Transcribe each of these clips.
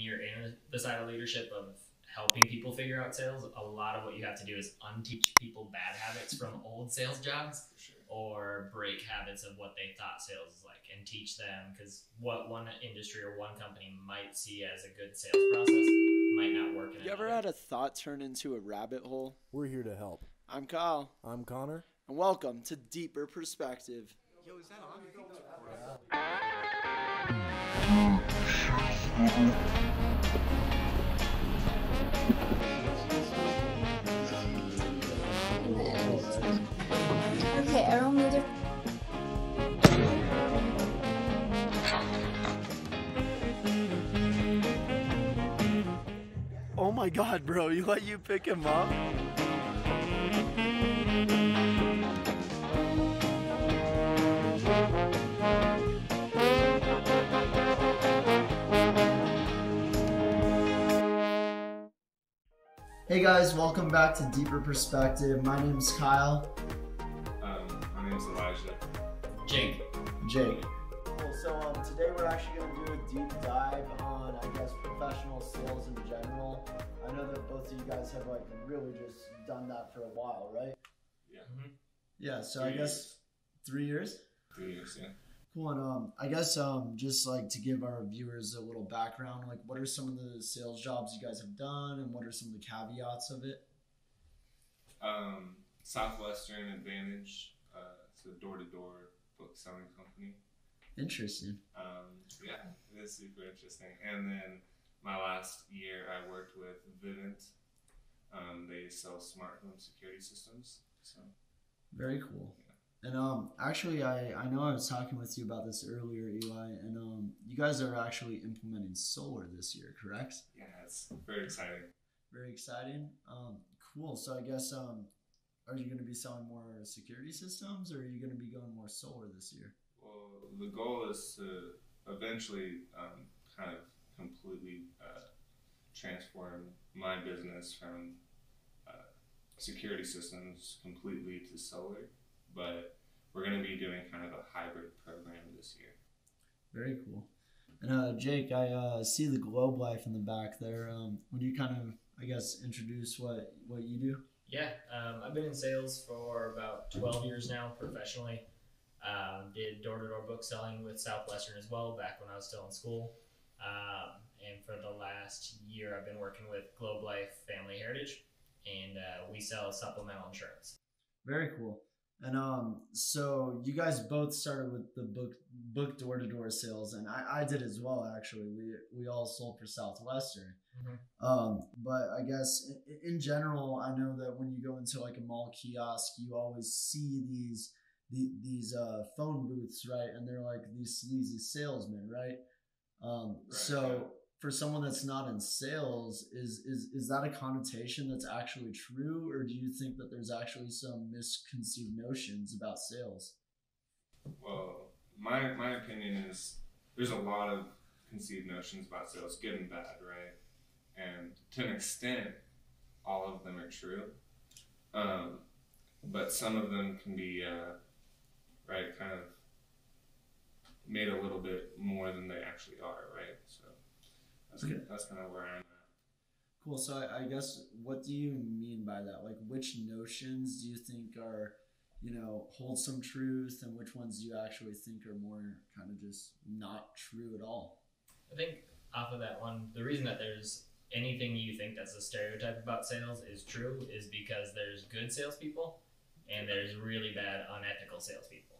you're in the side of leadership of helping people figure out sales, a lot of what you have to do is unteach people bad habits from old sales jobs, or break habits of what they thought sales is like, and teach them, because what one industry or one company might see as a good sales process might not work in another. You ever had a thought turn into a rabbit hole? We're here to help. I'm Kyle. I'm Connor. And welcome to Deeper Perspective. Yo, is that on? I think it's Okay, everyone move their... Oh my god, bro, you let you pick him up? Hey guys, welcome back to Deeper Perspective. My name is Kyle. My name's Elijah. Jake. Cool. So today we're actually going to do a deep dive on, I guess, professional sales in general. I know that both of you guys have like really just done that for a while, right? Yeah. Mm-hmm. Yeah. So I guess 3 years. 3 years, yeah. Cool. And I guess just like to give our viewers a little background, like what are some of the sales jobs you guys have done, and what are some of the caveats of it? Southwestern Advantage. It's a door-to-door book selling company. Interesting. Yeah, it is super interesting. And then my last year, I worked with Vivint. They sell smart home security systems. So very cool. Yeah. And actually, I know I was talking with you about this earlier, Eli, and you guys are actually implementing solar this year, correct? Yeah, it's very exciting. Very exciting. Cool. So I guess are you going to be selling more security systems, or are you going to be going more solar this year? Well, the goal is to eventually kind of completely transform my business from security systems completely to solar. But we're going to be doing kind of a hybrid program this year. Very cool. And Jake, I see the Globe Life in the back there. Would you kind of, I guess, introduce what you do? Yeah, I've been in sales for about 12 years now professionally. Did door-to-door book selling with Southwestern as well back when I was still in school. And for the last year, I've been working with Globe Life Family Heritage, and we sell supplemental insurance. Very cool. And so you guys both started with the book door-to-door sales, and I did as well. Actually, we all sold for Southwestern. Mm-hmm. But I guess in general, I know that when you go into like a mall kiosk, you always see these phone booths, right? And they're like these sleazy salesmen, right? So for someone that's not in sales, is that a connotation that's actually true, or do you think that there's actually some misconceived notions about sales? Well, my opinion is there's a lot of conceived notions about sales, good and bad, right? And to an extent, all of them are true. But some of them can be, right, kind of made a little bit more than they actually are, right? So that's kind of where I'm at. Cool. So I guess, what do you mean by that? Like, which notions do you think are, hold some truth, and which ones do you actually think are more kind of just not true at all? I think off of that one, the reason that there's anything you think that's a stereotype about sales is true is because there's good salespeople and there's really bad unethical salespeople.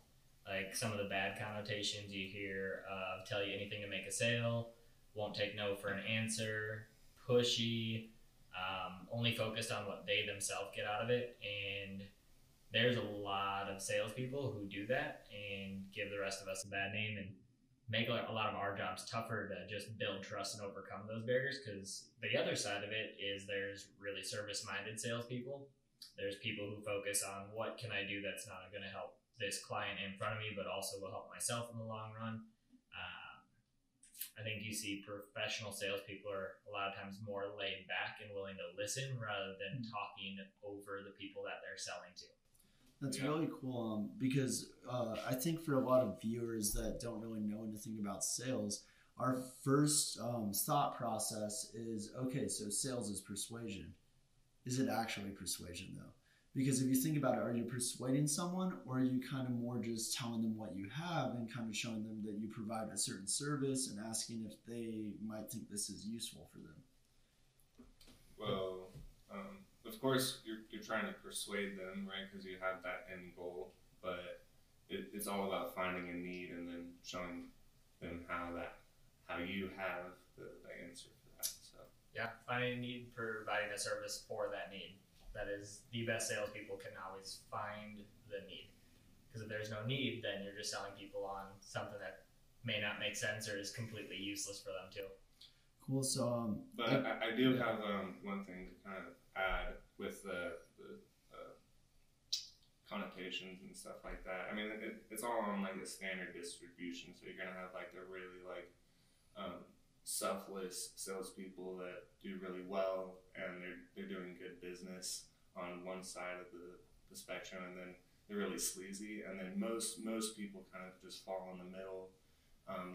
Like some of the bad connotations you hear of tell you anything to make a sale, won't take no for an answer, pushy, only focused on what they themselves get out of it. And there's a lot of salespeople who do that and give the rest of us a bad name and make a lot of our jobs tougher to just build trust and overcome those barriers. Because the other side of it is there's really service-minded salespeople. There's people who focus on what can I do that's not going to help this client in front of me, but also will help myself in the long run. I think you see professional salespeople are a lot of times more laid back and willing to listen rather than talking over the people that they're selling to. That's really cool because I think for a lot of viewers that don't really know anything about sales, our first thought process is, okay, so sales is persuasion. Is it actually persuasion though? Because if you think about it, are you persuading someone, or are you kind of more just telling them what you have and kind of showing them that you provide a certain service and asking if they might think this is useful for them? Well, of course, you're trying to persuade them, right? Because you have that end goal, but it's all about finding a need and then showing them how you have the answer for that. So yeah, finding a need, providing a service for that need. That is, the best salespeople can always find the need. Because if there's no need, then you're just selling people on something that may not make sense or is completely useless for them too. Cool. So, but I do have one thing to kind of add with the connotations and stuff like that. I mean, it's all on like a standard distribution, so you're gonna have like the really like selfless salespeople that do really well and they're doing good business on one side of the spectrum, and then they're really sleazy, and then most people kind of just fall in the middle.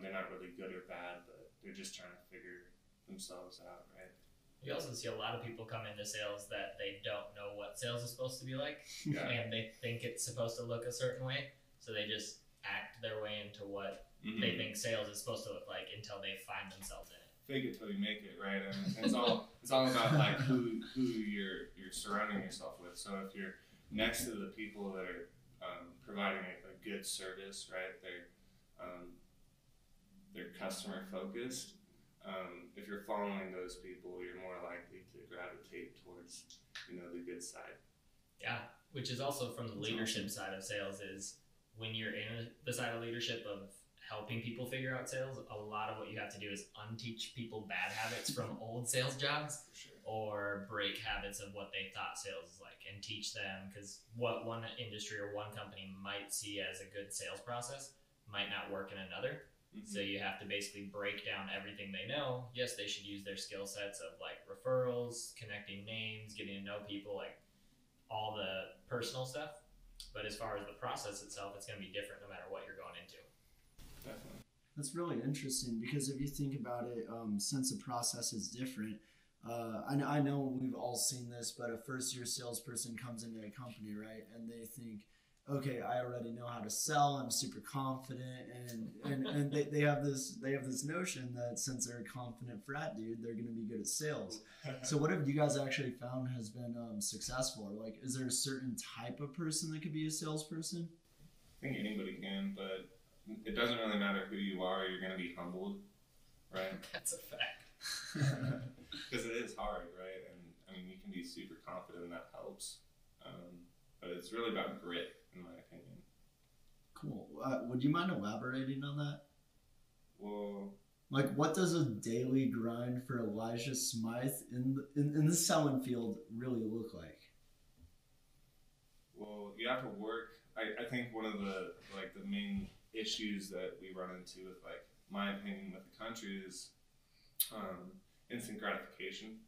They're not really good or bad, but they're just trying to figure themselves out, right? You also see a lot of people come into sales that they don't know what sales is supposed to be like, and they think it's supposed to look a certain way, so they just act their way into what they think sales is supposed to look like until they find themselves in it. Fake it till you make it, right? And it's all about like who you're surrounding yourself with. So if you're next to the people that are providing a good service, right? They're customer focused. If you're following those people, you're more likely to gravitate towards, the good side. Yeah, which is also from the leadership side of sales, is when you're in the side of leadership of helping people figure out sales, a lot of what you have to do is unteach people bad habits from old sales jobs, or break habits of what they thought sales is like, and teach them, because what one industry or one company might see as a good sales process might not work in another. So you have to basically break down everything they know. Yes, they should use their skill sets of like referrals, connecting names, getting to know people, like all the personal stuff. But as far as the process itself, it's going to be different no matter what you're going into. Definitely. That's really interesting, because if you think about it, since the process is different, I know we've all seen this, but a first-year salesperson comes into a company, right, and they think, okay, I already know how to sell. I'm super confident, and they have this notion that since they're a confident frat dude, they're going to be good at sales. So what have you guys actually found has been successful? Or like, is there a certain type of person that could be a salesperson? I think anybody can, but it doesn't really matter who you are. You're going to be humbled, right? That's a fact. Because it is hard, right? And I mean, you can be super confident, and that helps. But it's really about grit, in my opinion. Cool. Would you mind elaborating on that? Well, like, what does a daily grind for Elijah Smythe in the selling field really look like? Well, you have to work. I think one of the main issues that we run into with, like, my opinion, with the country is instant gratification.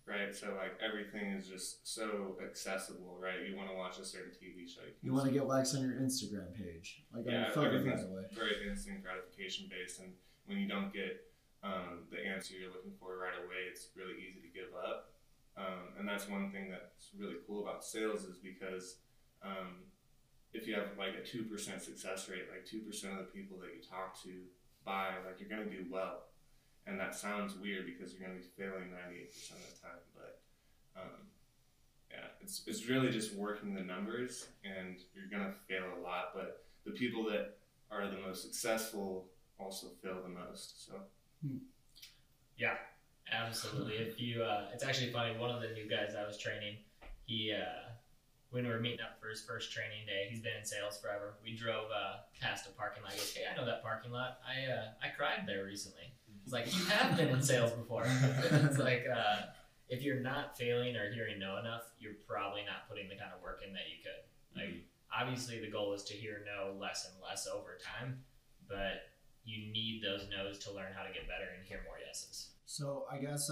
Right, so like everything is just so accessible, right? You want to watch a certain TV show. You want to get likes on your Instagram page, like on your photo, everything's by the way. very instant gratification based, and when you don't get the answer you're looking for right away, it's really easy to give up. And that's one thing that's really cool about sales, is because if you have like a 2% success rate, like 2% of the people that you talk to buy, like you're going to do well. And that sounds weird because you're going to be failing 98% of the time, but it's really just working the numbers, and you're going to fail a lot. But the people that are the most successful also fail the most. So, yeah, absolutely. If you, it's actually funny. One of the new guys I was training, he, when we were meeting up for his first training day, he's been in sales forever. We drove past a parking lot. He goes, "Hey, I know that parking lot. I cried there recently." It's like, you have been in sales before. It's like, if you're not failing or hearing no enough, you're probably not putting the kind of work in that you could. Like, obviously the goal is to hear no less and less over time, but you need those no's to learn how to get better and hear more yeses. So I guess,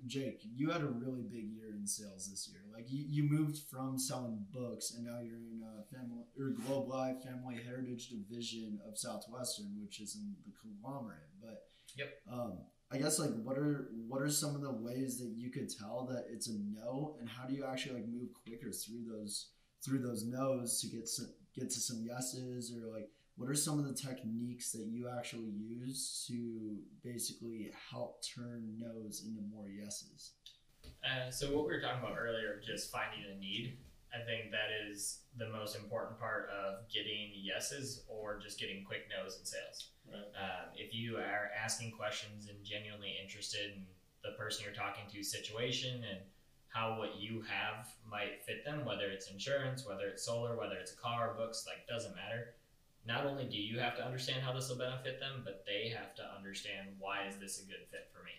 Jake, you had a really big year in sales this year. Like, you moved from selling books, and now you're in Globe Life Family Heritage Division of Southwestern, which is in the conglomerate. But Yep. I guess like what are some of the ways that you could tell that it's a no, and how do you actually like move quicker through those no's to get to some yeses, or like what are some of the techniques that you actually use to basically help turn no's into more yeses? So what we were talking about earlier, just finding a need, I think that is the most important part of getting yeses or just getting quick no's in sales. Right. If you are asking questions and genuinely interested in the person you're talking to's situation and how what you have might fit them, whether it's insurance, whether it's solar, whether it's a car, books, like doesn't matter. Not only do you have to understand how this will benefit them, but they have to understand why is this a good fit for me.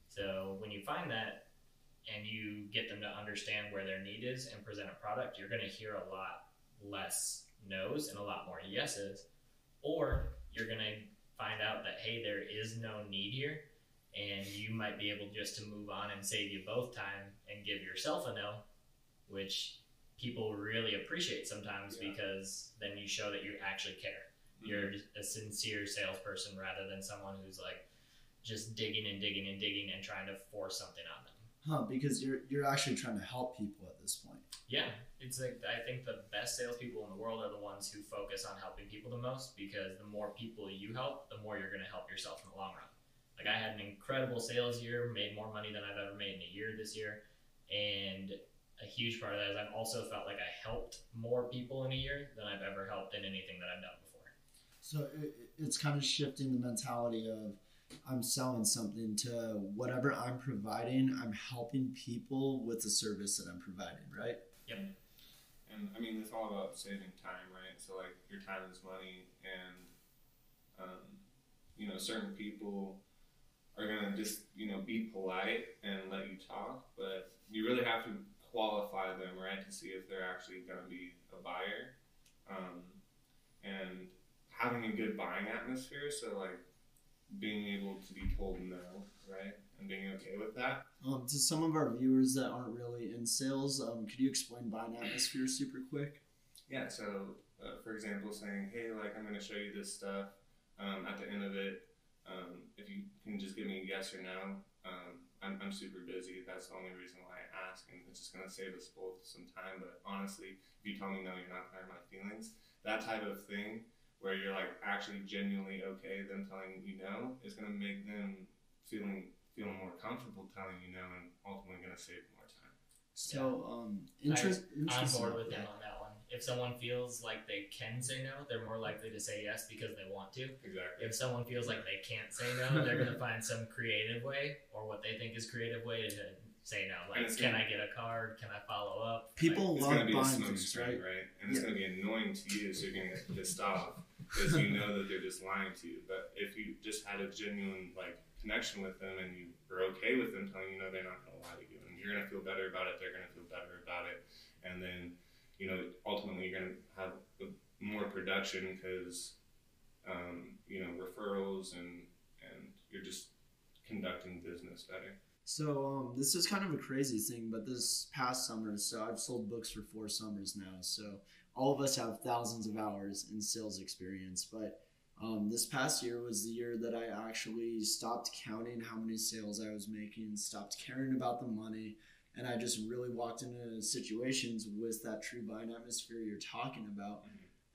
So when you find that and you get them to understand where their need is and present a product, you're going to hear a lot less no's and a lot more yeses. Or you're going to find out that, hey, there is no need here, and you might be able just to move on and save you both time and give yourself a no, which people really appreciate sometimes because then you show that you actually care. Mm-hmm. You're a sincere salesperson rather than someone who's like just digging and digging and digging and trying to force something on them. Because you're actually trying to help people at this point. Yeah, it's like I think the best salespeople in the world are the ones who focus on helping people the most, because the more people you help, the more you're going to help yourself in the long run. Like I had an incredible sales year, made more money than I've ever made in a year this year, and a huge part of that is I've also felt like I helped more people in a year than I've ever helped in anything that I've done before. So it's kind of shifting the mentality of I'm selling something to whatever I'm providing, I'm helping people with the service that I'm providing, right? Yep. And I mean, it's all about saving time, right? So like your time is money, and certain people are gonna just be polite and let you talk, but you really have to qualify them, right, to see if they're actually gonna be a buyer, and having a good buying atmosphere. So like being able to be told no, right, and being okay with that. To some of our viewers that aren't really in sales, could you explain buying atmosphere super quick? Yeah, so for example, saying, hey, like I'm going to show you this stuff. At the end of it, if you can just give me a yes or no, I'm super busy. That's the only reason why I ask, and it's just going to save us both some time. But honestly, if you tell me no, you're not going to hurt my feelings. That type of thing, where you're like actually genuinely okay, them telling you no, is going to make them feeling more comfortable telling you no, and ultimately going to save more time. So, I'm bored with him on that one. If someone feels like they can say no, they're more likely to say yes because they want to. Exactly. If someone feels like they can't say no, they're going to find some creative way, or what they think is creative way, to say no. Like, can I get a card? Can I follow up? People love buying things, right? And it's going to be annoying to you, so you're going to get pissed off because you know that they're just lying to you. But if you just had a genuine connection with them, and you were okay with them telling you no, they're not going to lie to you, and you're going to feel better about it, they're going to feel better about it, and then ultimately you're going to have more production because referrals, and you're just conducting business better. So this is kind of a crazy thing, but this past summer, so I've sold books for 4 summers now, so all of us have thousands of hours in sales experience, but this past year was the year that I actually stopped counting how many sales I was making, stopped caring about the money, and I just really walked into situations with that true buying atmosphere you're talking about,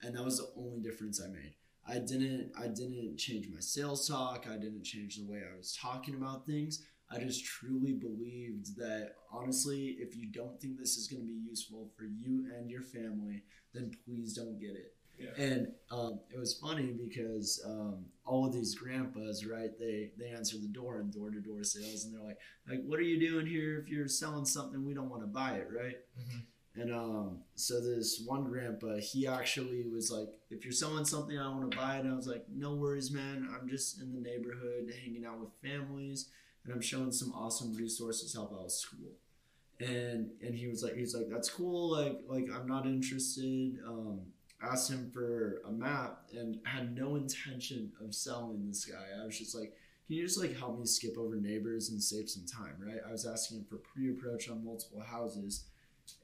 and that was the only difference I made. I didn't change my sales talk. I didn't change the way I was talking about things. I just truly believed that, honestly, if you don't think this is going to be useful for you and your family, then please don't get it. Yeah. And it was funny because all of these grandpas, right, they answer the door in door-to-door sales, and they're like, what are you doing here? If you're selling something, we don't want to buy it, right? Mm-hmm. And so this one grandpa, he actually was like, if you're selling something, I want to buy it. And I was like, no worries, man. I'm just in the neighborhood hanging out with families, and I'm showing some awesome resources to help out with school. And he was like, that's cool. Like I'm not interested. Asked him for a map and had no intention of selling this guy. I was just like, can you just help me skip over neighbors and save some time, right? I was asking him for pre-approach on multiple houses,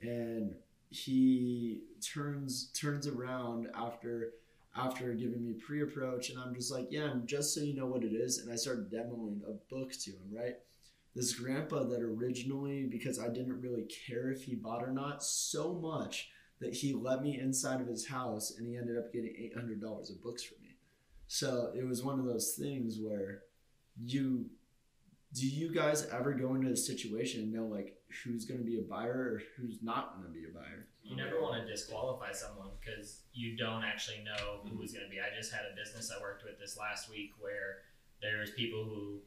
and he turns around after after giving me pre-approach, and I'm just like, yeah, and just so you know what it is, and I started demoing a book to him, right? This grandpa that originally, because I didn't really care if he bought or not, so much that he let me inside of his house, and he ended up getting $800 of books for me. So it was one of those things where do you guys ever go into a situation and know like who's going to be a buyer or who's not going to be a buyer? You never want to disqualify someone because you don't actually know who is going to be. I just had a business I worked with this last week where there was people who,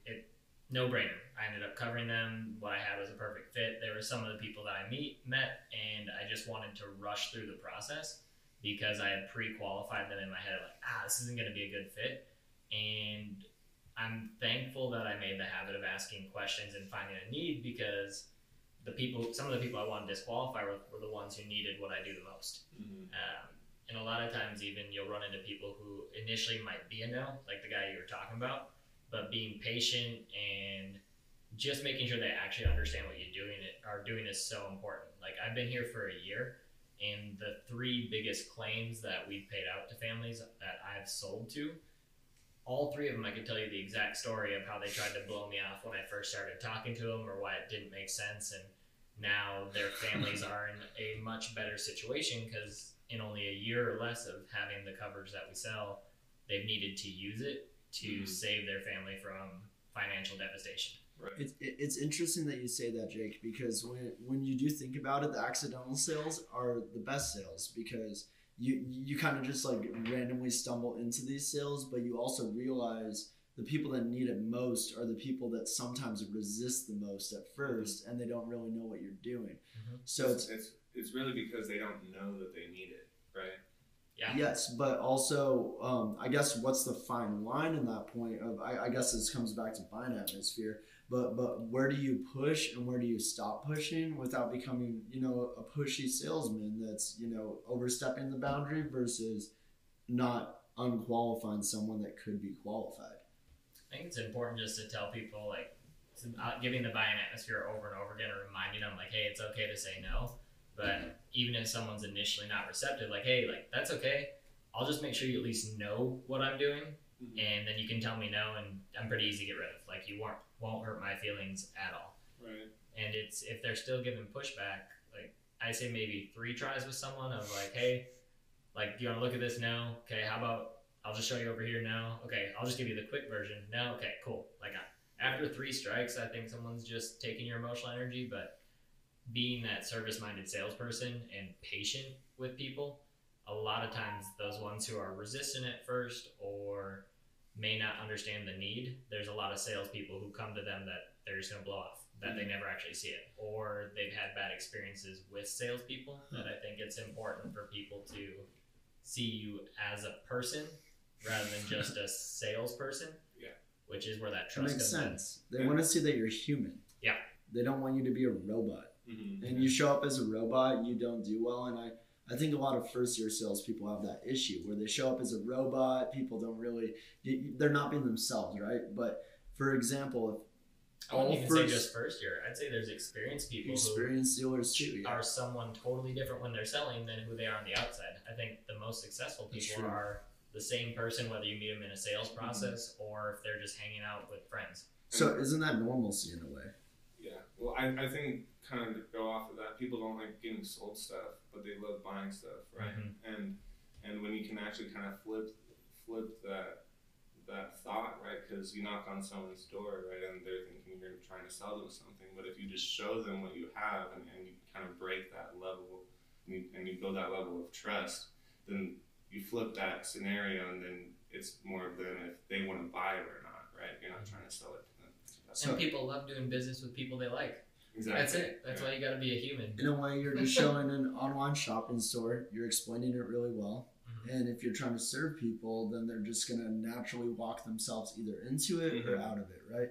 no brainer. I ended up covering them. What I had was a perfect fit. There were some of the people that I met, and I just wanted to rush through the process because I had pre-qualified them in my head, like, this isn't going to be a good fit. And I'm thankful that I made the habit of asking questions and finding a need, because some of the people I wanted to disqualify were the ones who needed what I do the most. And a lot of times even you'll run into people who initially might be a no, like the guy you were talking about, but being patient and just making sure they actually understand what you're doing is so important. Like, I've been here for a year, and the 3 biggest claims that we've paid out to families that I've sold to, all 3 of them, I could tell you the exact story of how they tried to blow me off when I first started talking to them, or why it didn't make sense. And now their families are in a much better situation because in only a year or less of having the coverage that we sell, they've needed to use it to save their family from financial devastation. Right. It's interesting that you say that, Jake, because when you do think about it, the accidental sales are the best sales, because you kind of just like randomly stumble into these sales, but you also realize the people that need it most are the people that sometimes resist the most at first, and they don't really know what you're doing. So it's really because they don't know that they need it, right? Yeah. Yes, but also, I guess what's the fine line in that point of, I guess this comes back to buying atmosphere, but where do you push and where do you stop pushing without becoming, a pushy salesman that's, overstepping the boundary versus not unqualifying someone that could be qualified? I think it's important just to tell people, like, giving the buying atmosphere over and over again and reminding them, like, hey, it's okay to say no. But even if someone's initially not receptive, like, hey, like, that's okay. I'll just make sure you at least know what I'm doing, and then you can tell me no, and I'm pretty easy to get rid of. Like, you won't hurt my feelings at all. Right. And if they're still giving pushback, like, I say maybe 3 tries with someone of like, hey, like, do you want to look at this? No. Okay, how about I'll just show you over here? No. Okay, I'll just give you the quick version. No. Okay, cool. Like, after 3 strikes, I think someone's just taking your emotional energy, but being that service-minded salesperson and patient with people, a lot of times those ones who are resistant at first or may not understand the need, there's a lot of salespeople who come to them that they're just going to blow off, that they never actually see it, or they've had bad experiences with salespeople. That I think it's important for people to see you as a person rather than just a salesperson. Yeah, which is where that trust makes comes sense. They want to see that you're human. Yeah, they don't want you to be a robot. And you show up as a robot, you don't do well. And I think a lot of first-year salespeople have that issue where they show up as a robot. People don't really, they're not being themselves, right? But for example, I wouldn't even say just first year. I'd say there's experienced people dealers too, are someone totally different when they're selling than who they are on the outside. I think the most successful people are the same person, whether you meet them in a sales process or if they're just hanging out with friends. So isn't that normalcy in a way? Yeah. Well, I think kind of to go off of that, people don't like getting sold stuff, but they love buying stuff, right? And when you can actually kind of flip that thought, right? Because you knock on someone's door, right, and they're thinking you're trying to sell them something, but if you just show them what you have and you kind of break that level and you build that level of trust, then you flip that scenario, and then it's more of them if they want to buy it or not, right? You're not trying to sell it to them. And people love doing business with people they like. Exactly. That's it. That's why you got to be a human. In a way, you're just showing an online shopping store. You're explaining it really well. And if you're trying to serve people, then they're just going to naturally walk themselves either into it or out of it, right?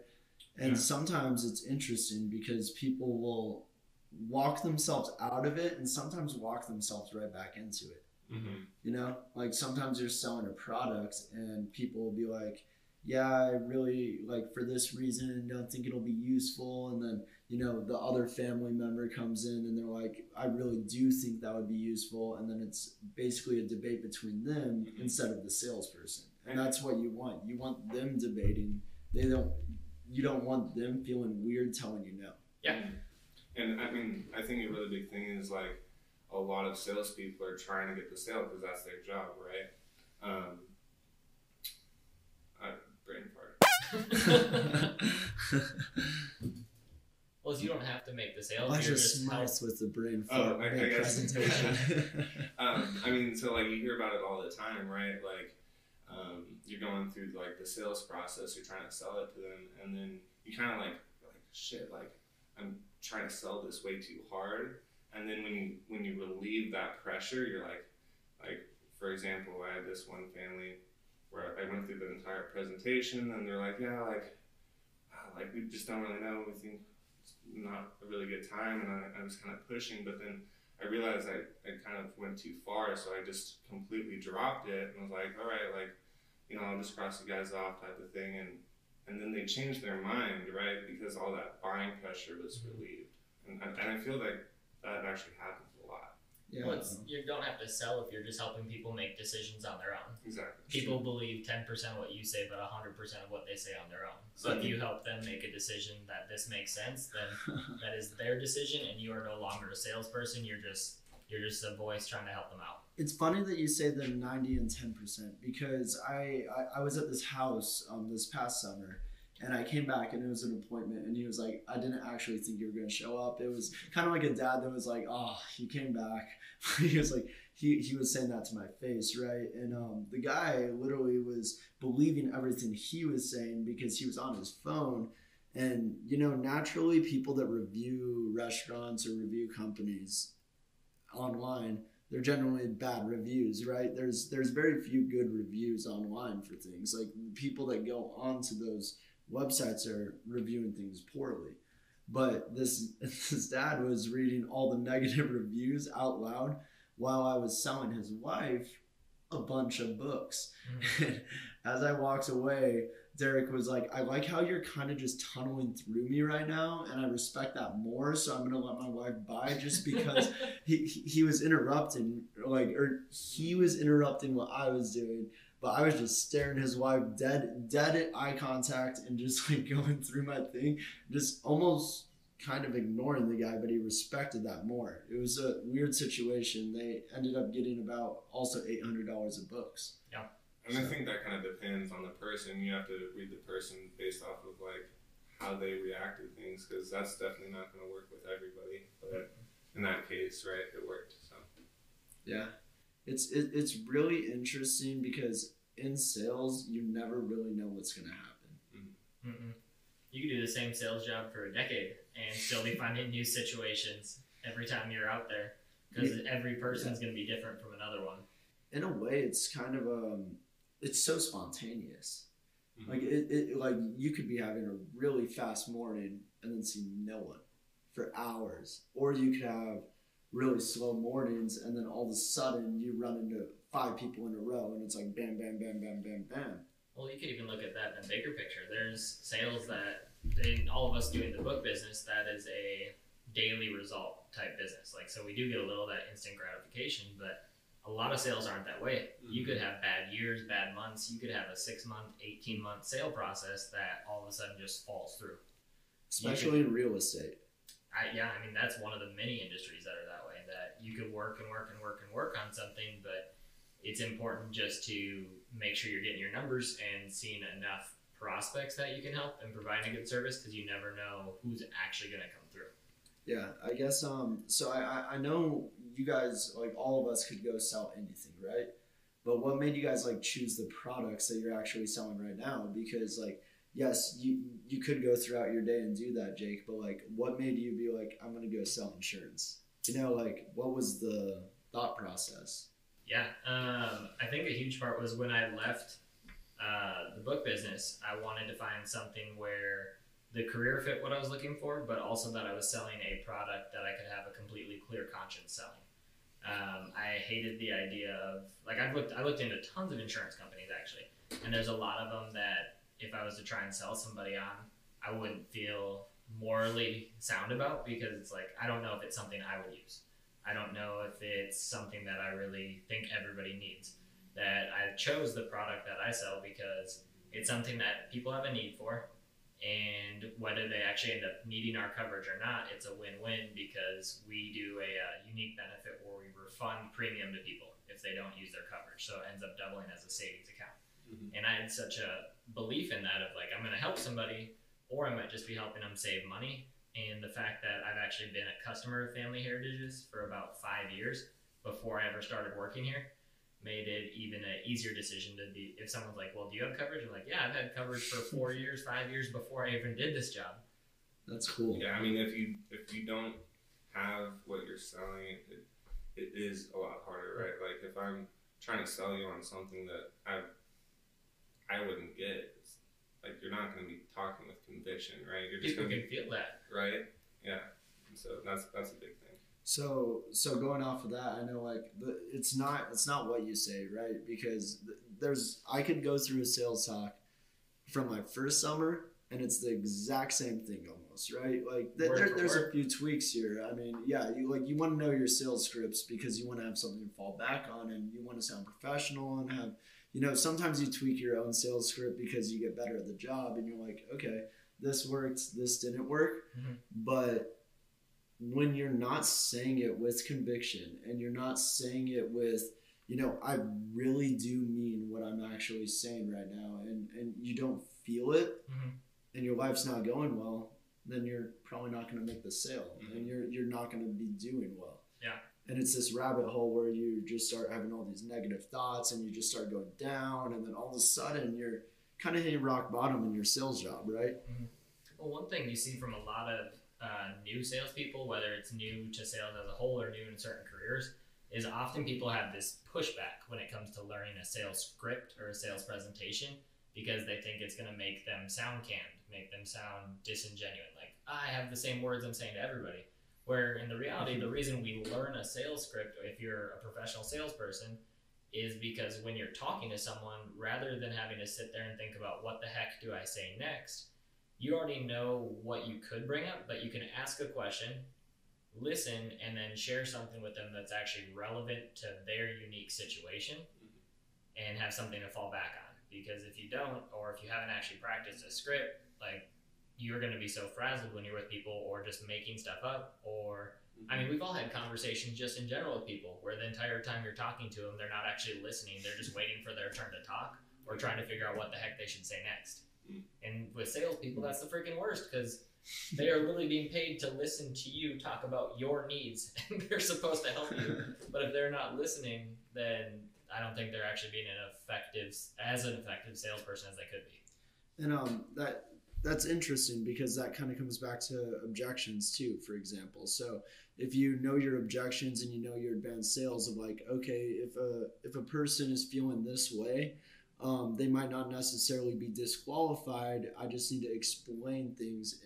And sometimes it's interesting because people will walk themselves out of it and sometimes walk themselves right back into it. Like sometimes you're selling a product and people will be like, yeah, I really, like, for this reason, don't think it'll be useful. And then the other family member comes in and they're like, I really do think that would be useful. And then it's basically a debate between them instead of the salesperson. And that's what you want. You want them debating. You don't want them feeling weird telling you no. Yeah. And I mean, I think a really big thing is like a lot of salespeople are trying to get the sale because that's their job, right? Brain fart. Well, you don't have to make the sale. Bunch of smarts with the brain fart I guess. presentation. I mean, so like you hear about it all the time, right? Like you're going through like the sales process, you're trying to sell it to them, and then you kind of like shit, like I'm trying to sell this way too hard. And then when you relieve that pressure, you're like for example, I had this one family where I went through the entire presentation, and they're like, yeah, like we just don't really know. We think it's not a really good time, and I was kind of pushing, but then I realized I kind of went too far, so I just completely dropped it and was like, all right, like, I'll just cross you guys off type of thing, and then they changed their mind, right, because all that buying pressure was relieved, and I feel like that actually happens a lot. Yeah. Well, you don't have to sell if you're just helping people make decisions on their own. Exactly. People believe 10% what you say, but 100% of what they say on their own. So if you help them make a decision that this makes sense, then that is their decision, and you are no longer a salesperson. You're just a voice trying to help them out. It's funny that you say the 90 and 10% because I was at this house this past summer, and I came back and it was an appointment, and he was like, I didn't actually think you were going to show up. It was kind of like a dad that was like, oh, you came back. He was like, he was saying that to my face, right? And the guy literally was believing everything he was saying because he was on his phone. And, naturally people that review restaurants or review companies online, they're generally bad reviews, right? There's very few good reviews online for things. Like people that go onto those websites are reviewing things poorly. But this dad was reading all the negative reviews out loud while I was selling his wife a bunch of books. And as I walked away, Derek was like, I like how you're kind of just tunneling through me right now, and I respect that more, so I'm gonna let my wife buy, just because he was interrupting, he was interrupting what I was doing, but I was just staring his wife dead at eye contact and just like going through my thing, just almost kind of ignoring the guy, but he respected that more. It was a weird situation. They ended up getting about also $800 of books. Yeah. And I think that kind of depends on the person. You have to read the person based off of like how they react to things, because that's definitely not going to work with everybody. But in that case, right, it worked. So yeah, it's really interesting because in sales, you never really know what's going to happen. Mm-hmm. You could do the same sales job for a decade and still be finding new situations every time you're out there, because every person's going to be different from another one. In a way, it's kind of it's so spontaneous. Mm-hmm. Like it like you could be having a really fast morning and then see no one for hours, or you could have really slow mornings and then all of a sudden you run into 5 people in a row and it's like bam, bam, bam, bam, bam, bam. Well, you could even look at that in a bigger picture. There's sales that, in all of us doing the book business, that is a daily result type business. Like, so we do get a little of that instant gratification, but a lot of sales aren't that way. Mm-hmm. You could have bad years, bad months. You could have a 6-month, 18-month sale process that all of a sudden just falls through. Especially in real estate. I mean, that's one of the many industries that are that way, that you could work and work and work and work on something, but it's important just to make sure you're getting your numbers and seeing enough prospects that you can help and providing a good service, because you never know who's actually going to come through. Yeah, I guess, so I know you guys, like all of us could go sell anything, right? But what made you guys like choose the products that you're actually selling right now? Because like, yes, you could go throughout your day and do that, Jake, but like what made you be like, I'm going to go sell insurance? Like what was the thought process? Yeah, I think a huge part was when I left the book business, I wanted to find something where the career fit what I was looking for, but also that I was selling a product that I could have a completely clear conscience selling. I hated the idea of, like, I looked into tons of insurance companies actually, and there's a lot of them that if I was to try and sell somebody on, I wouldn't feel morally sound about, because it's like, I don't know if it's something I would use. I don't know if it's something that I really think everybody needs. That I chose the product that I sell because it's something that people have a need for, and whether they actually end up needing our coverage or not, it's a win-win, because we do a unique benefit where we refund premium to people if they don't use their coverage, so it ends up doubling as a savings account. And I had such a belief in that of like, I'm going to help somebody, or I might just be helping them save money. And the fact that I've actually been a customer of Family Heritage's for about 5 years before I ever started working here made it even an easier decision to be, if someone's like, well, do you have coverage? I'm like, yeah, I've had coverage for 4 years, 5 years before I even did this job. That's cool. Yeah, I mean, if you don't have what you're selling, it is a lot harder, right? Like if I'm trying to sell you on something that I wouldn't get, it's like you're not going to be talking with conviction, right? You're just People going can feel that, right? Yeah, and so that's a big thing. So going off of that, I know like it's not what you say, right? Because I could go through a sales talk from my first summer, and it's the exact same thing almost, right? Like there's a few tweaks here. I mean, yeah, you want to know your sales scripts because you want to have something to fall back on, and you want to sound professional and have, sometimes you tweak your own sales script because you get better at the job, and you're like, okay, this worked, this didn't work, but when you're not saying it with conviction, and you're not saying it with, I really do mean what I'm actually saying right now, and you don't feel it, and your life's not going well, then you're probably not going to make the sale, and you're not going to be doing well. Yeah. And it's this rabbit hole where you just start having all these negative thoughts, and you just start going down, and then all of a sudden you're kind of hitting rock bottom in your sales job, right? Well, one thing you see from a lot of new salespeople, whether it's new to sales as a whole or new in certain careers, is often people have this pushback when it comes to learning a sales script or a sales presentation, because they think it's going to make them sound canned, make them sound disingenuous. Like, I have the same words I'm saying to everybody. Where in the reality, the reason we learn a sales script, if you're a professional salesperson, is because when you're talking to someone, rather than having to sit there and think about what the heck do I say next, you already know what you could bring up, but you can ask a question, listen, and then share something with them that's actually relevant to their unique situation, and have something to fall back on. Because if you don't, or if you haven't actually practiced a script, like, you're going to be so frazzled when you're with people, or just making stuff up, or, I mean, we've all had conversations just in general with people where the entire time you're talking to them, they're not actually listening. They're just waiting for their turn to talk, or trying to figure out what the heck they should say next. And with salespeople, that's the freaking worst, because they are literally being paid to listen to you talk about your needs, and they're supposed to help you. But if they're not listening, then I don't think they're actually being an effective salesperson as they could be. And that's interesting, because that kind of comes back to objections too, for example. So if you know your objections and you know your advanced sales of like, okay, if a person is feeling this way, they might not necessarily be disqualified. I just need to explain things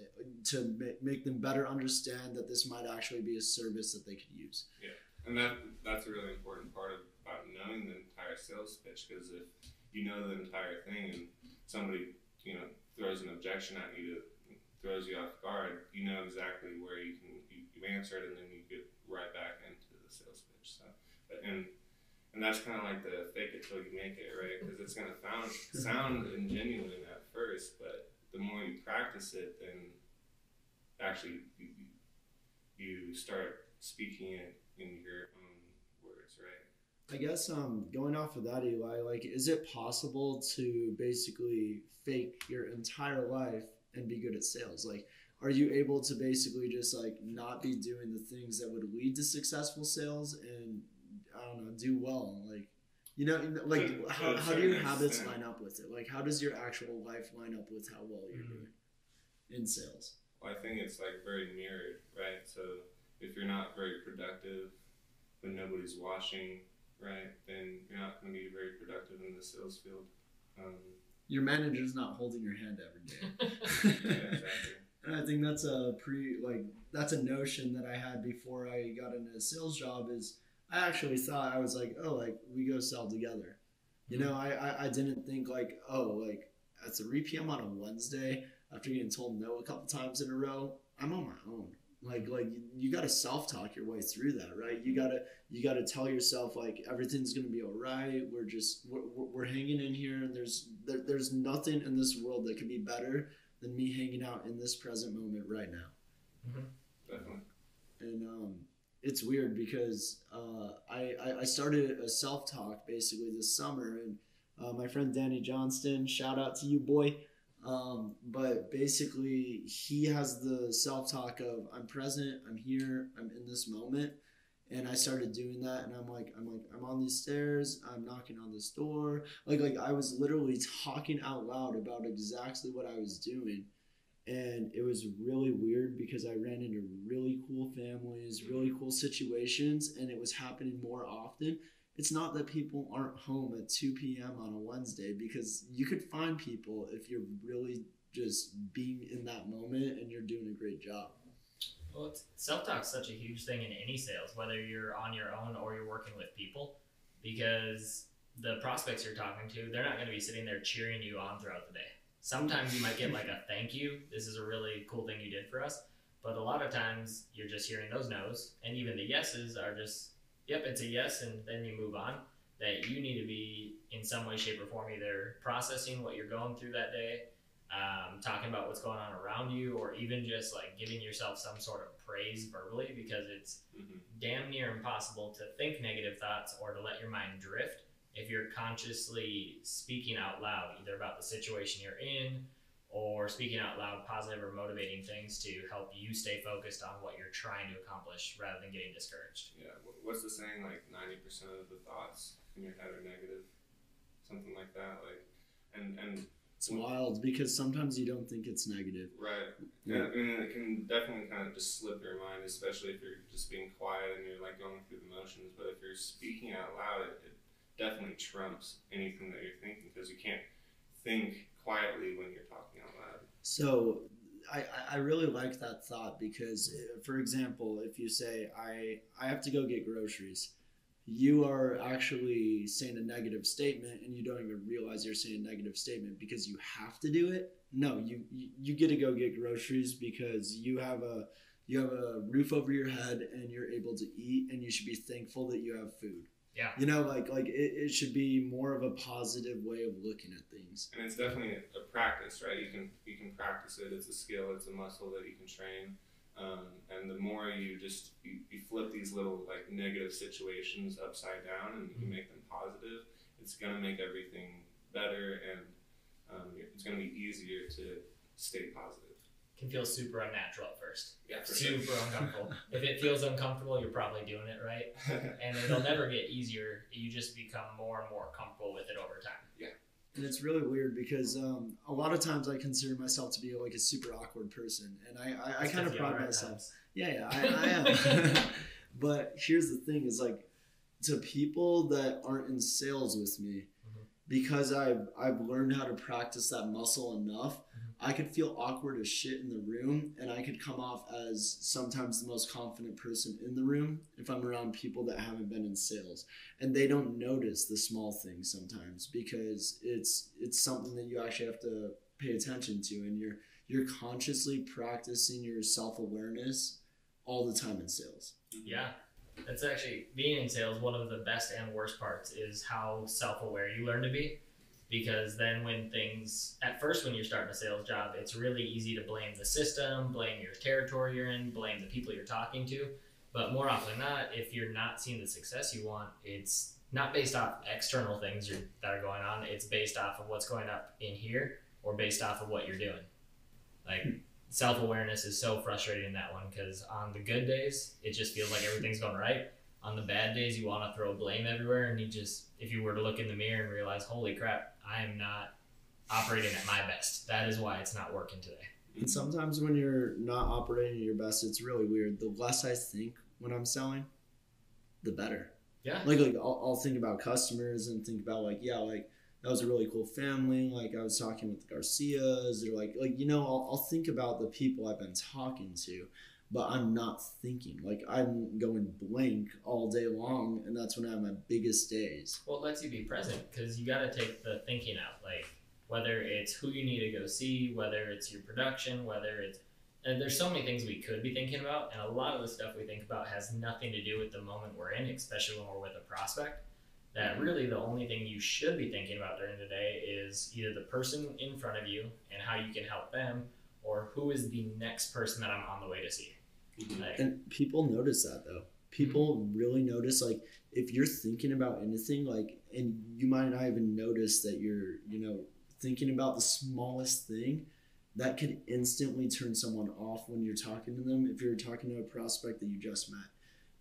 to make them better understand that this might actually be a service that they could use. Yeah, and that's a really important part about knowing the entire sales pitch, because if you know the entire thing and somebody throws an objection at you, throws you off guard, you know exactly where you answer it, and then you get right back into the sales pitch. So, and that's kind of like the fake it till you make it, right? Because it's going to sound ingenuine at first, but the more you practice it, then actually you start speaking it in your own words, right? I guess going off of that, Eli, like, is it possible to basically fake your entire life and be good at sales? Like, are you able to basically just like not be doing the things that would lead to successful sales and, I don't know, do well? Like, like how do your habits line up with it? Like, how does your actual life line up with how well you're doing in sales? Well, I think it's like very mirrored, right? So if you're not very productive when nobody's watching, right, then you're not going to be very productive in the sales field. Your manager's not holding your hand every day. Yeah, exactly. And I think that's that's a notion that I had before I got into a sales job. Is I actually thought, I was like, oh, like, we go sell together. I didn't think like, oh, like at 3 p.m. on a Wednesday, after getting told no a couple times in a row, I'm on my own. Like you got to self-talk your way through that, right? You gotta tell yourself like everything's gonna be all right. We're hanging in here, and there's nothing in this world that could be better than me hanging out in this present moment right now. Mm-hmm. Definitely. And it's weird because I started a self-talk basically this summer, and my friend Danny Johnston, shout out to you, boy. But basically he has the self-talk of I'm present, I'm here, I'm in this moment. And I started doing that, and I'm on these stairs, I'm knocking on this door. Like I was literally talking out loud about exactly what I was doing. And it was really weird because I ran into really cool families, really cool situations, and it was happening more often. It's not that people aren't home at 2 p.m. on a Wednesday, because you could find people if you're really just being in that moment and you're doing a great job. Well, self-talk is such a huge thing in any sales, whether you're on your own or you're working with people, because the prospects you're talking to, they're not going to be sitting there cheering you on throughout the day. Sometimes you might get like a thank you. This is a really cool thing you did for us. But a lot of times you're just hearing those no's, and even the yeses are just, yep, it's a yes, and then you move on. That you need to be in some way, shape, or form either processing what you're going through that day, talking about what's going on around you, or even just like giving yourself some sort of praise verbally, because it's damn near impossible to think negative thoughts or to let your mind drift if you're consciously speaking out loud, either about the situation you're in or speaking out loud positive or motivating things to help you stay focused on what you're trying to accomplish rather than getting discouraged. Yeah, what's the saying, like 90% of the thoughts in your head are negative? Something like that. Like, and it's wild because sometimes you don't think it's negative. Right. Yeah. I mean, it can definitely kind of just slip your mind, especially if you're just being quiet and you're like going through the motions. But if you're speaking out loud, it definitely trumps anything that you're thinking, because you can't think quietly when you're talking out loud. So I really like that thought, because, for example, if you say, I have to go get groceries, you are actually saying a negative statement, and you don't even realize you're saying a negative statement because you have to do it. No, you get to go get groceries because you have a roof over your head and you're able to eat, and you should be thankful that you have food. Yeah. You know, like it should be more of a positive way of looking at things. And it's definitely a practice, right? You can practice it. It's a skill. It's a muscle that you can train. And the more you flip these little like negative situations upside down and you make them positive, it's gonna make everything better, and it's gonna be easier to stay positive. Can feel super unnatural at first. Yeah, for super sure. Uncomfortable. If it feels uncomfortable, you're probably doing it right. And it'll never get easier. You just become more and more comfortable with it over time. Yeah. And it's really weird because a lot of times I consider myself to be like a super awkward person, and I kind of pride myself. Yeah, I am. But here's the thing: is like, to people that aren't in sales with me, because I've learned how to practice that muscle enough. I could feel awkward as shit in the room, and I could come off as sometimes the most confident person in the room if I'm around people that haven't been in sales, and they don't notice the small things sometimes because it's something that you actually have to pay attention to, and you're consciously practicing your self-awareness all the time in sales. Yeah. That's actually, being in sales, one of the best and worst parts is how self-aware you learn to be. Because then when you're starting a sales job, it's really easy to blame the system, blame your territory you're in, blame the people you're talking to. But more often than not, if you're not seeing the success you want, it's not based off external things that are going on. It's based off of what's going up in here, or based off of what you're doing. Like, self-awareness is so frustrating in that one, because on the good days, it just feels like everything's going right. On the bad days, you want to throw blame everywhere, and if you were to look in the mirror and realize, holy crap, I am not operating at my best. That is why it's not working today. And sometimes when you're not operating at your best, it's really weird. The less I think when I'm selling, the better. Yeah. Like I'll think about customers and think about that was a really cool family. Like I was talking with the Garcias, or I'll think about the people I've been talking to. But I'm not thinking. Like, I'm going blank all day long, and that's when I have my biggest days. Well, it lets you be present, because you got to take the thinking out. Like, whether it's who you need to go see, whether it's your production, whether it's, and there's so many things we could be thinking about, and a lot of the stuff we think about has nothing to do with the moment we're in, especially when we're with a prospect. That really the only thing you should be thinking about during the day is either the person in front of you and how you can help them, or who is the next person that I'm on the way to see. Like, and people notice that though. People really notice, like, if you're thinking about anything, like, and you might not even notice that you're, thinking about the smallest thing, that could instantly turn someone off when you're talking to them if you're talking to a prospect that you just met.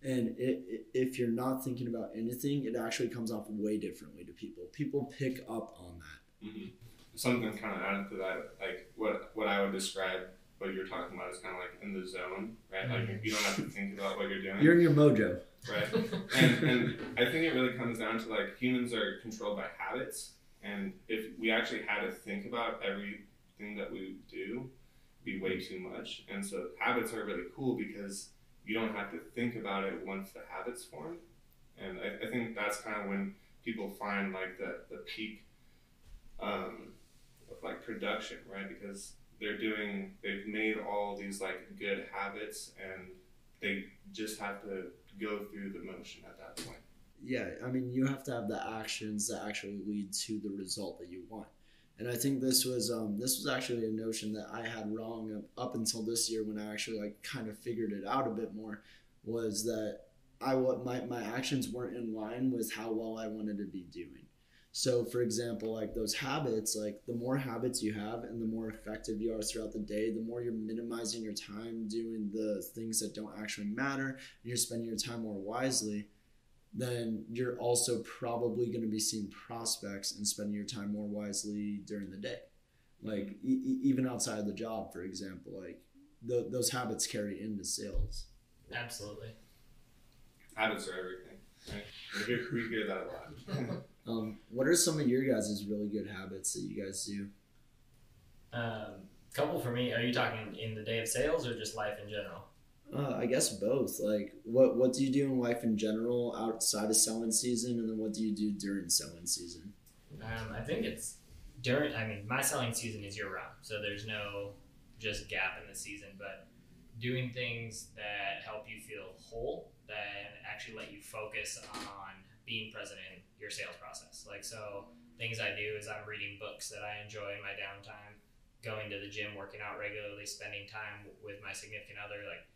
And if you're not thinking about anything, it actually comes off way differently to people. People pick up on that. Mm-hmm. Something kind of added to that, like what I would describe what you're talking about is kind of like in the zone, right? Like you don't have to think about what you're doing. You're in your mojo. Right. And I think it really comes down to, like, humans are controlled by habits. And if we actually had to think about everything that we do, it'd be way too much. And so habits are really cool because you don't have to think about it once the habits form. And I think that's kind of when people find, like, the peak of, like, production, right? Because they've made all these, like, good habits, and they just have to go through the motion at that point. Yeah, I mean, you have to have the actions that actually lead to the result that you want. And I think this was actually a notion that I had wrong up until this year, when I actually, like, kind of figured it out a bit more, was that my actions weren't in line with how well I wanted to be doing. So, for example, like, those habits, like, the more habits you have and the more effective you are throughout the day, the more you're minimizing your time doing the things that don't actually matter, and you're spending your time more wisely, then you're also probably going to be seeing prospects and spending your time more wisely during the day. Like, even outside of the job, for example, like, those habits carry into sales. Absolutely. Habits are everything, right? We hear that a lot. What are some of your guys' really good habits that you guys do? Couple for me. Are you talking in the day of sales or just life in general? I guess both. Like, what do you do in life in general outside of selling season, and then what do you do during selling season? I think it's my selling season is year-round, so there's no just gap in the season, but doing things that help you feel whole, that actually let you focus on being present in your sales process. Like, so things I do is I'm reading books that I enjoy in my downtime, going to the gym, working out regularly, spending time with my significant other, like,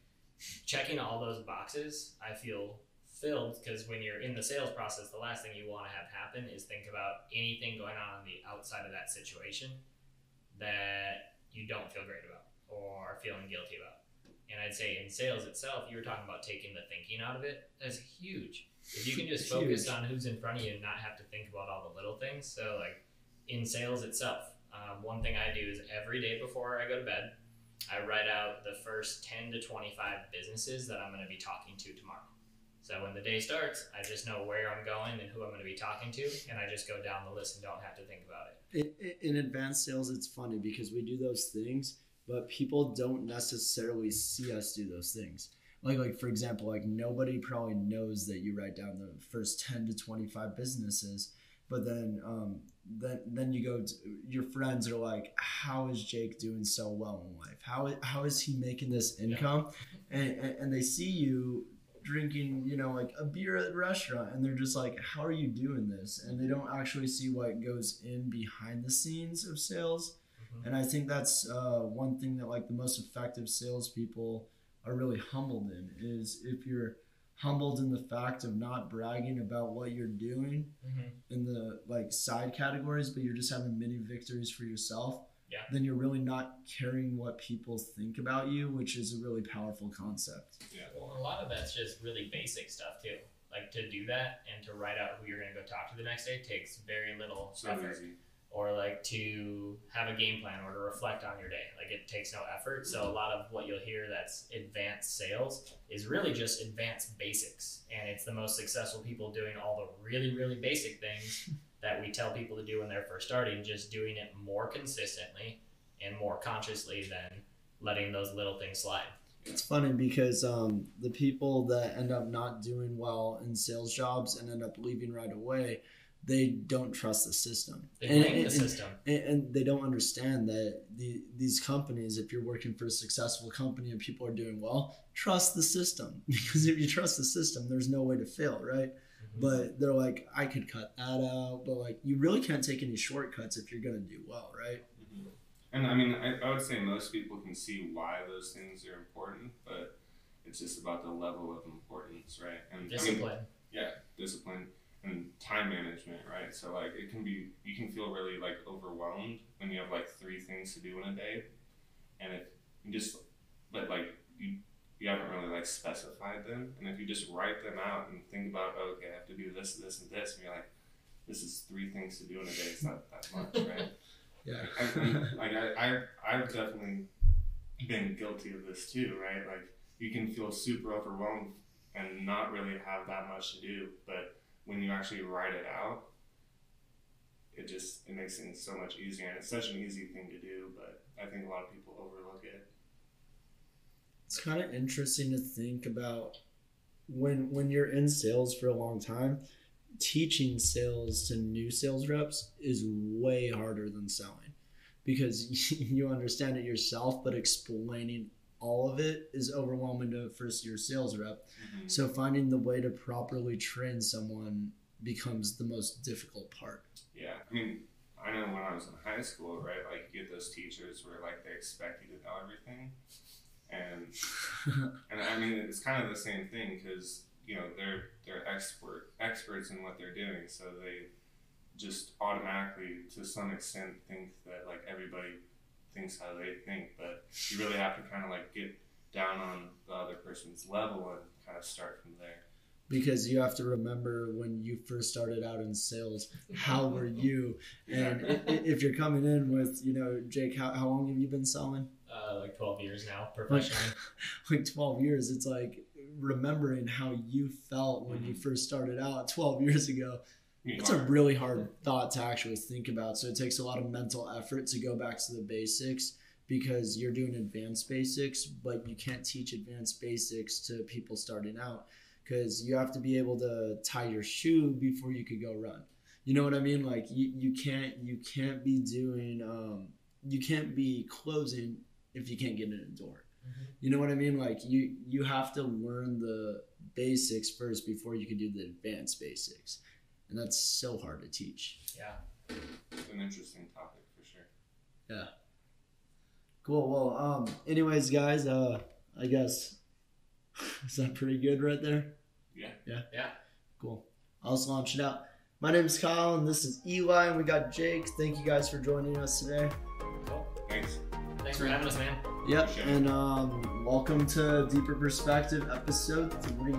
checking all those boxes. I feel filled, because when you're in the sales process, the last thing you want to have happen is think about anything going on the outside of that situation that you don't feel great about or feeling guilty about. And I'd say in sales itself, you were talking about taking the thinking out of it. That's huge. If you can just focus on who's in front of you and not have to think about all the little things. So, like, in sales itself, one thing I do is every day before I go to bed, I write out the first 10 to 25 businesses that I'm going to be talking to tomorrow. So when the day starts, I just know where I'm going and who I'm going to be talking to, and I just go down the list and don't have to think about it. In advanced sales, it's funny because we do those things, but people don't necessarily see us do those things. Like for example, like, nobody probably knows that you write down the first 10 to 25 businesses, but then you go to, your friends are like, how is Jake doing so well in life? How is he making this income? Yeah. And they see you drinking, like, a beer at a restaurant, and they're just like, how are you doing this? And they don't actually see what goes in behind the scenes of sales. Mm-hmm. And I think that's one thing that, like, the most effective salespeople are really humbled in, is if you're humbled in the fact of not bragging about what you're doing in the, like, side categories, but you're just having mini victories for yourself, then you're really not caring what people think about you, which is a really powerful concept. Yeah. Well, a lot of that's just really basic stuff too. Like, to do that and to write out who you're going to go talk to the next day takes very little effort. Easy. Or, like, to have a game plan or to reflect on your day. Like, it takes no effort. So a lot of what you'll hear that's advanced sales is really just advanced basics. And it's the most successful people doing all the really, really basic things that we tell people to do when they're first starting, just doing it more consistently and more consciously than letting those little things slide. It's funny because the people that end up not doing well in sales jobs and end up leaving right away, they don't trust the system. They blame the system. And they don't understand that these companies, if you're working for a successful company and people are doing well, trust the system. Because if you trust the system, there's no way to fail, right? Mm-hmm. But they're like, I could cut that out. But like, you really can't take any shortcuts if you're going to do well, right? Mm-hmm. And I mean, I would say most people can see why those things are important, but it's just about the level of importance, right? And discipline. I mean, yeah, discipline. And time management, right? So like you can feel really like overwhelmed when you have like 3 things to do in a day, and if you just but like you haven't really like specified them, and if you just write them out and think about, oh, okay, I have to do this, this, and this, and you're like, this is 3 things to do in a day. It's not that much, right? Yeah. I've definitely been guilty of this too, right? Like you can feel super overwhelmed and not really have that much to do, but when you actually write it out, it makes things so much easier. And it's such an easy thing to do, but I think a lot of people overlook it. It's kind of interesting to think about when you're in sales for a long time, teaching sales to new sales reps is way harder than selling, because you understand it yourself, but explaining all of it is overwhelming to a first-year sales rep. Mm-hmm. So finding the way to properly train someone becomes the most difficult part. Yeah, I mean, I know when I was in high school, right, like you get those teachers where like they expect you to know everything, and I mean it's kind of the same thing, because you know they're experts in what they're doing, so they just automatically to some extent think that like everybody thinks how they think, but you really have to kind of like get down on the other person's level and kind of start from there. Because you have to remember when you first started out in sales, how were you? And if you're coming in with, you know, Jake, how long have you been selling? Like 12 years now, professionally. Like 12 years. It's like remembering how you felt when you first started out 12 years ago. It's a really hard thought to actually think about. So it takes a lot of mental effort to go back to the basics, because you're doing advanced basics, but you can't teach advanced basics to people starting out, because you have to be able to tie your shoe before you could go run. You know what I mean? Like you can't be doing, you can't be closing if you can't get in a door. Mm-hmm. You know what I mean? Like you have to learn the basics first before you can do the advanced basics. And that's so hard to teach. Yeah. It's an interesting topic for sure. Yeah. Cool. Well, anyways, guys, I guess, is that pretty good right there? Yeah. Yeah? Yeah. Cool. I'll just launch it out. My name's Kyle, and this is Eli, and we got Jake. Thank you guys for joining us today. Cool. Thanks. Thanks for having us, man. Yep. And welcome to Deeper Perspective, episode 3.